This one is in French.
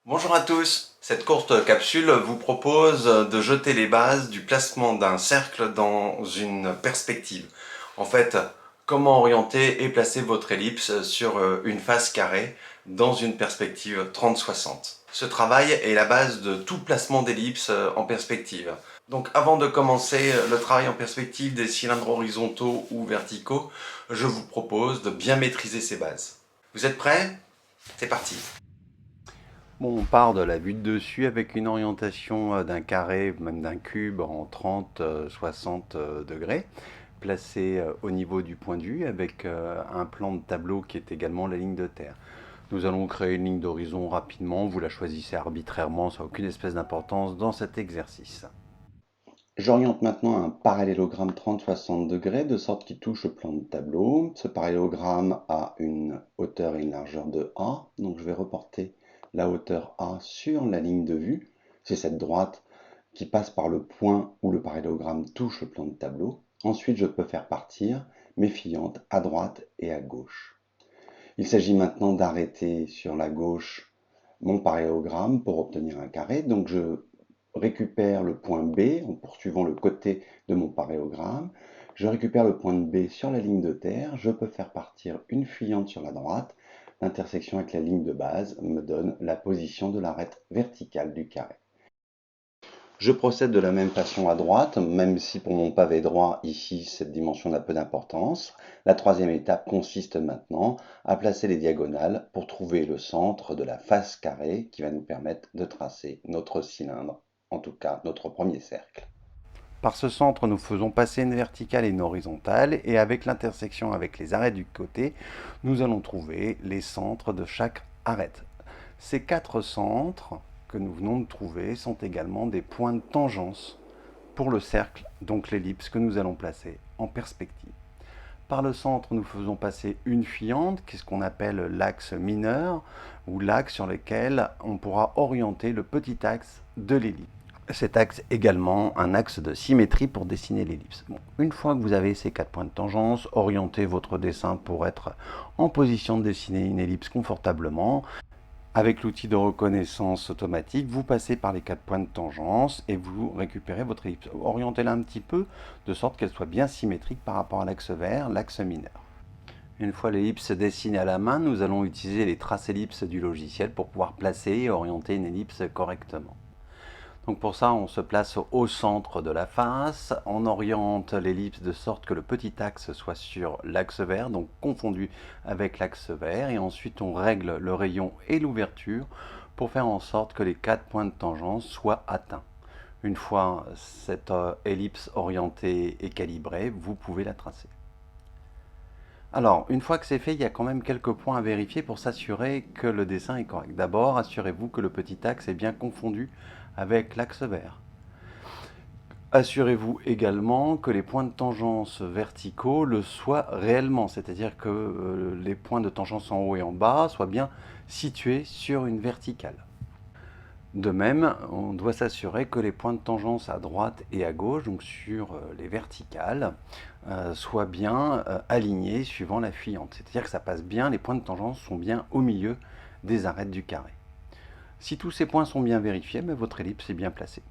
Bonjour à tous, cette courte capsule vous propose de jeter les bases du placement d'un cercle dans une perspective. En fait, comment orienter et placer votre ellipse sur une face carrée dans une perspective 30-60. Ce travail est la base de tout placement d'ellipse en perspective. Donc avant de commencer le travail en perspective des cylindres horizontaux ou verticaux, je vous propose de bien maîtriser ces bases. Vous êtes prêts? C'est parti! Bon, on part de la vue de dessus avec une orientation d'un carré, même d'un cube en 30-60 degrés, placé au niveau du point de vue avec un plan de tableau qui est également la ligne de terre. Nous allons créer une ligne d'horizon rapidement, vous la choisissez arbitrairement, ça n'a aucune espèce d'importance dans cet exercice. J'oriente maintenant un parallélogramme 30-60 degrés de sorte qu'il touche le plan de tableau. Ce parallélogramme a une hauteur et une largeur de A, donc je vais reporter la hauteur A sur la ligne de vue. C'est cette droite qui passe par le point où le parallélogramme touche le plan de tableau. Ensuite, je peux faire partir mes filantes à droite et à gauche. Il s'agit maintenant d'arrêter sur la gauche mon parallélogramme pour obtenir un carré. Donc je récupère le point B en poursuivant le côté de mon parallélogramme. Je récupère le point de B sur la ligne de terre. Je peux faire partir une fuyante sur la droite. L'intersection avec la ligne de base me donne la position de l'arête verticale du carré. Je procède de la même façon à droite, même si pour mon pavé droit, ici, cette dimension n'a peu d'importance. La troisième étape consiste maintenant à placer les diagonales pour trouver le centre de la face carrée qui va nous permettre de tracer notre cylindre, en tout cas notre premier cercle. Par ce centre, nous faisons passer une verticale et une horizontale, et avec l'intersection avec les arêtes du côté, nous allons trouver les centres de chaque arête. Ces quatre centres que nous venons de trouver sont également des points de tangence pour le cercle, donc l'ellipse que nous allons placer en perspective. Par le centre, nous faisons passer une fuyante, qui est ce qu'on appelle l'axe mineur, ou l'axe sur lequel on pourra orienter le petit axe de l'ellipse. Cet axe est également un axe de symétrie pour dessiner l'ellipse. Bon, une fois que vous avez ces quatre points de tangence, orientez votre dessin pour être en position de dessiner une ellipse confortablement. Avec l'outil de reconnaissance automatique, vous passez par les quatre points de tangence et vous récupérez votre ellipse. Orientez-la un petit peu de sorte qu'elle soit bien symétrique par rapport à l'axe vert, l'axe mineur. Une fois l'ellipse dessinée à la main, nous allons utiliser les traces ellipses du logiciel pour pouvoir placer et orienter une ellipse correctement. Donc pour ça, on se place au centre de la face, on oriente l'ellipse de sorte que le petit axe soit sur l'axe vert, donc confondu avec l'axe vert, et ensuite on règle le rayon et l'ouverture pour faire en sorte que les quatre points de tangence soient atteints. Une fois cette ellipse orientée et calibrée, vous pouvez la tracer. Alors, une fois que c'est fait, il y a quand même quelques points à vérifier pour s'assurer que le dessin est correct. D'abord, assurez-vous que le petit axe est bien confondu avec l'axe vert. Assurez-vous également que les points de tangence verticaux le soient réellement, c'est-à-dire que les points de tangence en haut et en bas soient bien situés sur une verticale. De même, on doit s'assurer que les points de tangence à droite et à gauche, donc sur les verticales, soient bien alignés suivant la fuyante. C'est-à-dire que ça passe bien, les points de tangence sont bien au milieu des arêtes du carré. Si tous ces points sont bien vérifiés, votre ellipse est bien placée.